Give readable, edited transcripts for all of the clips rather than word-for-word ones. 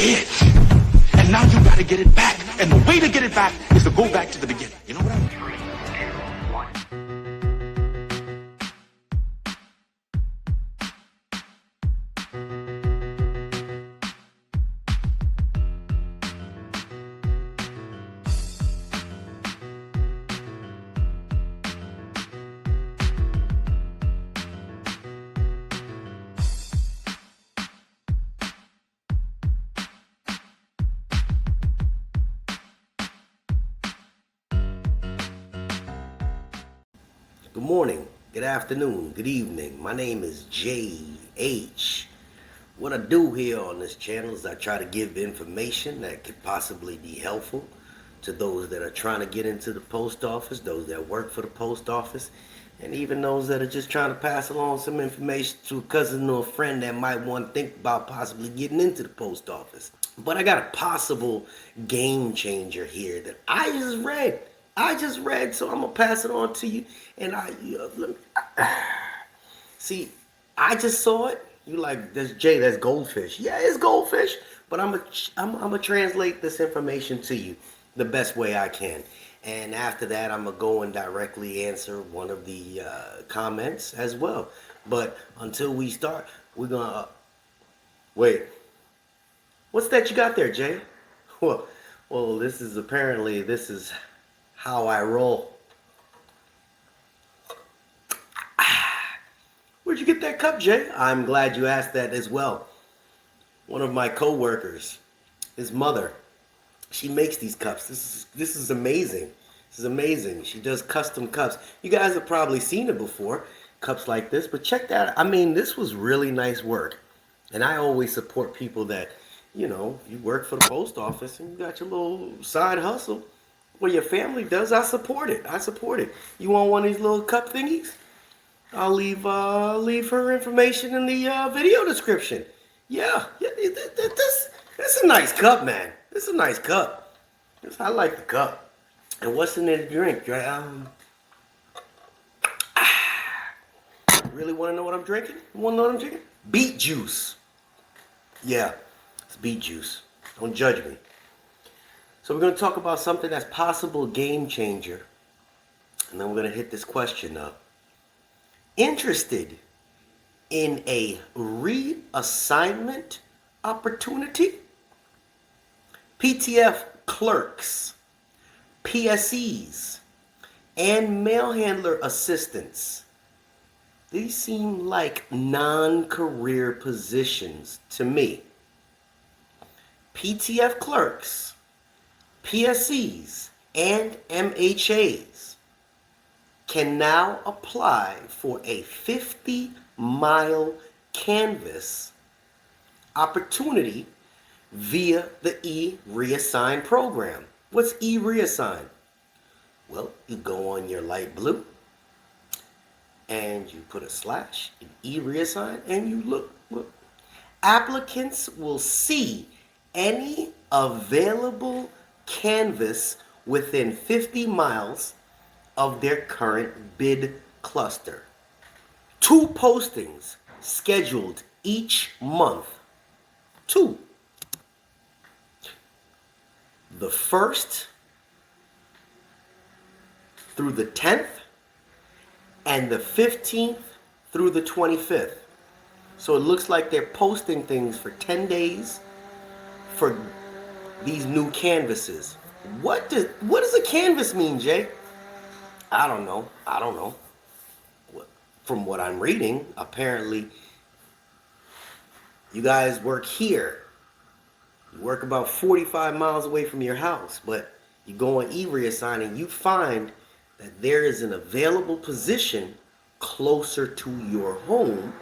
it. And now you gotta get it back. And the way to get it back is to go back to the beginning. You know what I mean? Good morning, good afternoon, good evening. My name is JH. What I do here on this channel is I try to give information that could possibly be helpful to those that are trying to get into the post office, those that work for the post office, and even those that are just trying to pass along some information to a cousin or a friend that might want to think about possibly getting into the post office. But I got a possible game changer here that I just read, so I'm gonna pass it on to you. And see, I just saw it. You like, that's Jay, that's goldfish. Yeah, it's goldfish. But I'm gonna translate this information to you the best way I can. And after that, I'm gonna go and directly answer one of the comments as well. But until we start, we're gonna wait. What's that you got there, Jay? Well, this is how I roll. Where'd you get that cup, Jay? I'm glad you asked that as well. One of my co-workers, his mother, she makes these cups. This is amazing. This is amazing. She does custom cups. You guys have probably seen it before, cups like this, but check that out. I mean, this was really nice work. And I always support people that, you know, you work for the post office and you got your little side hustle. What your family does, I support it. I support it. You want one of these little cup thingies? I'll leave her information in the video description. Yeah, this is a nice cup, man. This is a nice cup. I like the cup. And what's in there to drink? Really want to know what I'm drinking? You want to know what I'm drinking? Beet juice. Yeah, it's beet juice. Don't judge me. So we're going to talk about something that's possible game changer. And then we're going to hit this question up. Interested in a reassignment opportunity? PTF clerks, PSEs, and mail handler assistants. These seem like non-career positions to me. PTF clerks, PSEs, and MHAs can now apply for a 50-mile canvas opportunity via the E-reassign program. What's E-reassign? Well, you go on your light blue and you put a slash in E-reassign and you look. Applicants will see any available canvas within 50 miles of their current bid cluster. 2 postings scheduled each month. 2. The 1st through the 10th and the 15th through the 25th. So it looks like they're posting things for 10 days for these new canvases. What does a canvas mean, Jay? I don't know. From what I'm reading, apparently you guys work here. You work about 45 miles away from your house, but you go on E-reassign and you find that there is an available position closer to your home.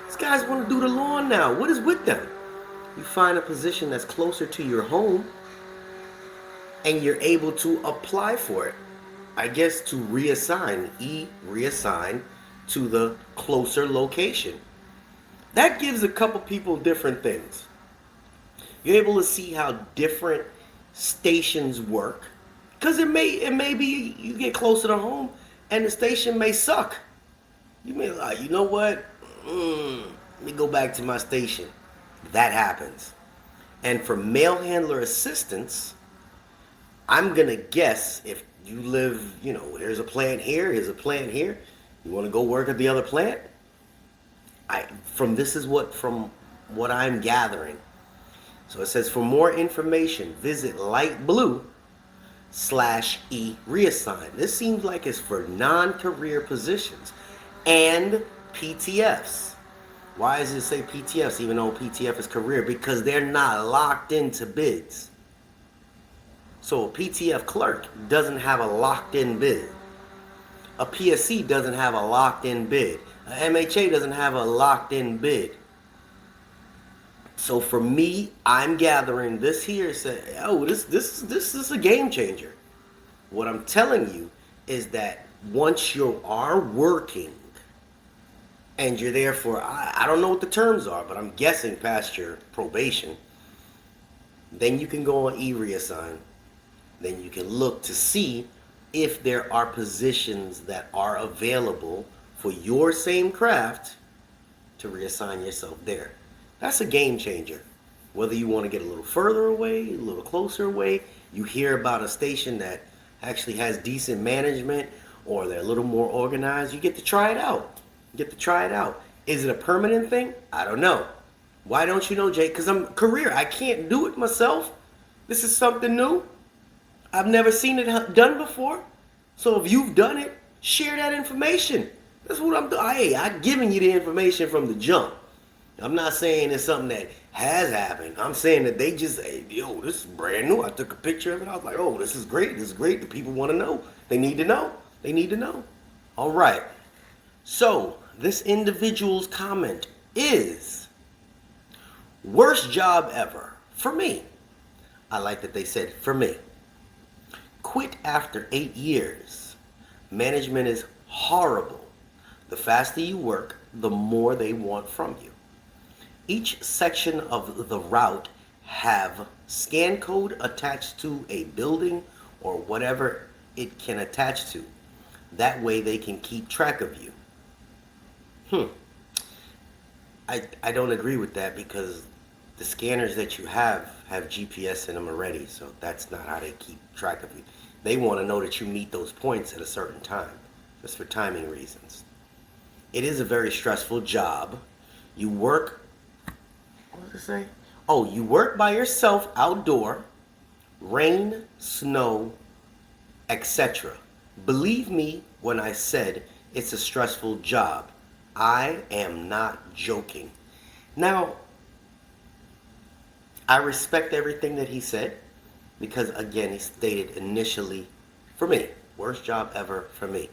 These guys want to do the lawn now. What is with them? You find a position that's closer to your home and you're able to apply for it. I guess to reassign, E-reassign to the closer location. That gives a couple people different things. You're able to see how different stations work. Because it may be you get closer to home and the station may suck. You may you know what? Let me go back to my station. That happens. And for mail handler assistance, I'm going to guess if you live, there's a plant here, here's a plant here. You want to go work at the other plant? From what I'm gathering. So it says, for more information, visit light blue /E-reassign. This seems like it's for non-career positions and PTFs. Why does it say PTFs even though PTF is career? Because they're not locked into bids. So a PTF clerk doesn't have a locked-in bid. A PSC doesn't have a locked-in bid. A MHA doesn't have a locked-in bid. So for me, I'm gathering this here. Say, oh, this is a game changer. What I'm telling you is that once you are working, and you're there for, I don't know what the terms are, but I'm guessing past your probation, then you can go on E-reassign. Then you can look to see if there are positions that are available for your same craft to reassign yourself there. That's a game changer. Whether you want to get a little further away, a little closer away, you hear about a station that actually has decent management or they're a little more organized, you get to try it out. Is it a permanent thing? I don't know. Why don't you know, Jake? Because I'm career. I can't do it myself. This is something new. I've never seen it done before. So if you've done it, share that information. That's what I'm doing. Hey, I'm giving you the information from the jump. I'm not saying it's something that has happened. I'm saying that they just, hey, yo, this is brand new. I took a picture of it. I was like, oh, this is great. This is great. The people want to know. They need to know. All right. So this individual's comment is, worst job ever for me. I like that they said for me. Quit after 8 years. Management is horrible. The faster you work, the more they want from you. Each section of the route have scan code attached to a building or whatever it can attach to. That way they can keep track of you. I don't agree with that because the scanners that you have GPS in them already, so that's not how they keep track of you. They want to know that you meet those points at a certain time, just for timing reasons. It is a very stressful job. You work, what does it say? Oh, you work by yourself outdoor, rain, snow, etc. Believe me when I said it's a stressful job. I am not joking. Now, I respect everything that he said because, again, he stated initially, for me, worst job ever for me.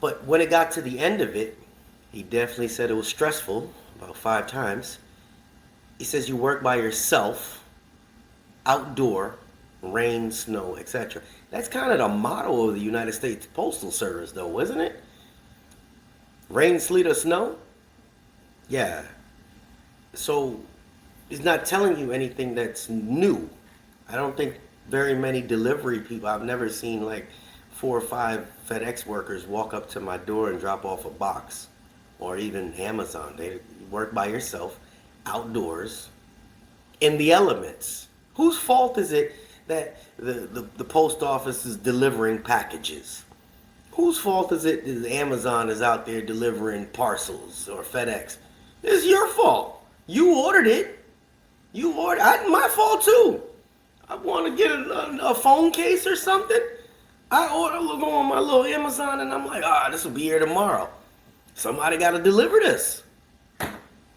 But when it got to the end of it, he definitely said it was stressful, about 5 times. He says you work by yourself, outdoor, rain, snow, etc. That's kind of the motto of the United States Postal Service, though, isn't it? Rain, sleet, or snow? Yeah. So he's not telling you anything that's new. I don't think very many delivery people, I've never seen like 4 or 5 FedEx workers walk up to my door and drop off a box, or even Amazon. They work by yourself, outdoors, in the elements. Whose fault is it that the post office is delivering packages? Whose fault is it that Amazon is out there delivering parcels, or FedEx? It's your fault. You ordered it. My fault too. I want to get a phone case or something. Look on my little Amazon and I'm like, this will be here tomorrow. Somebody got to deliver this.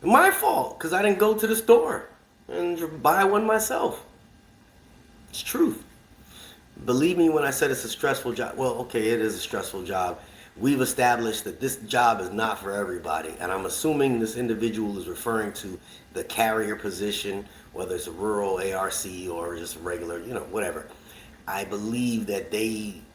My fault, because I didn't go to the store and buy one myself. It's truth. Believe me when I said it's a stressful job. Well, okay, it is a stressful job. We've established that this job is not for everybody. And I'm assuming this individual is referring to the carrier position, whether it's a rural ARC or just a regular, whatever. I believe that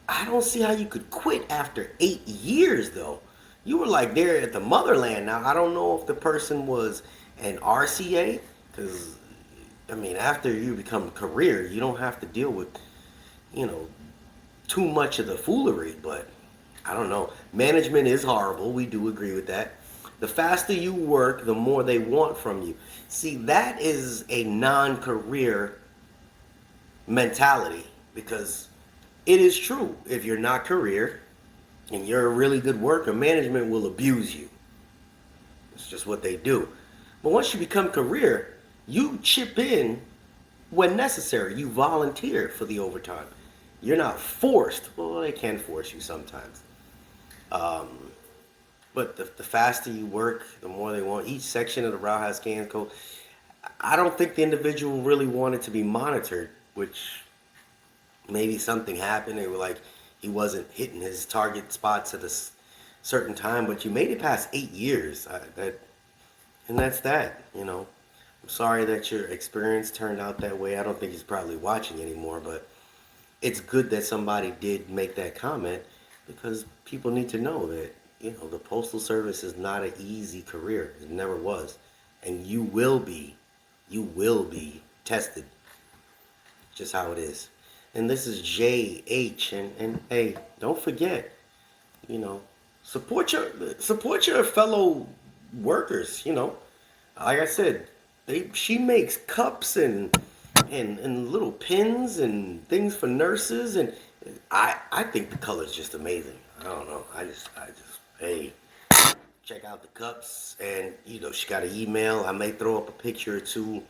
I don't see how you could quit after 8 years, though. You were like there at the motherland. Now, I don't know if the person was an RCA, because, after you become career, you don't have to deal with, too much of the foolery, but I don't know. Management is horrible. We do agree with that. The faster you work, the more they want from you. See, that is a non-career mentality, because it is true. If you're not career and you're a really good worker, management will abuse you. It's just what they do. But once you become career, you chip in when necessary. You volunteer for the overtime. You're not forced. Well, they can force you sometimes. But the faster you work, the more they want. Each section of the Rawhide Scan Code, I don't think the individual really wanted to be monitored, which maybe something happened. They were like, he wasn't hitting his target spots at a certain time, but you made it past 8 years. And that's that, you know. I'm sorry that your experience turned out that way. I don't think he's probably watching anymore, but it's good that somebody did make that comment, because people need to know that, you know, the Postal Service is not an easy career. It never was. And you will be tested. Just how it is. And this is JH, and hey, don't forget, you know, support your fellow workers, you know. Like I said, she makes cups and little pins and things for nurses, and I think the color is just amazing. I don't know. I just hey, check out the cups, and you know, she got an email. I may throw up a picture or two.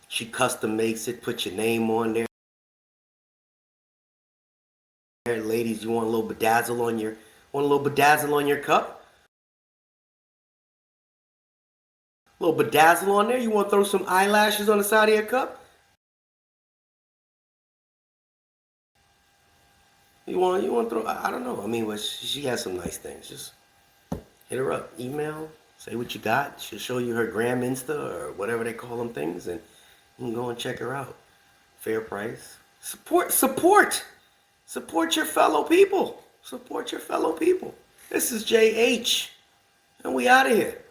She custom makes it, put your name on there. Ladies, you want a little bedazzle on your cup? A little bedazzle on there? You want to throw some eyelashes on the side of your cup? You want to throw, I don't know. I mean, but she has some nice things. Just hit her up, email, say what you got. She'll show you her gram Insta or whatever they call them things, and you can go and check her out. Fair price. Support your fellow people. Support your fellow people. This is JH, and we out of here.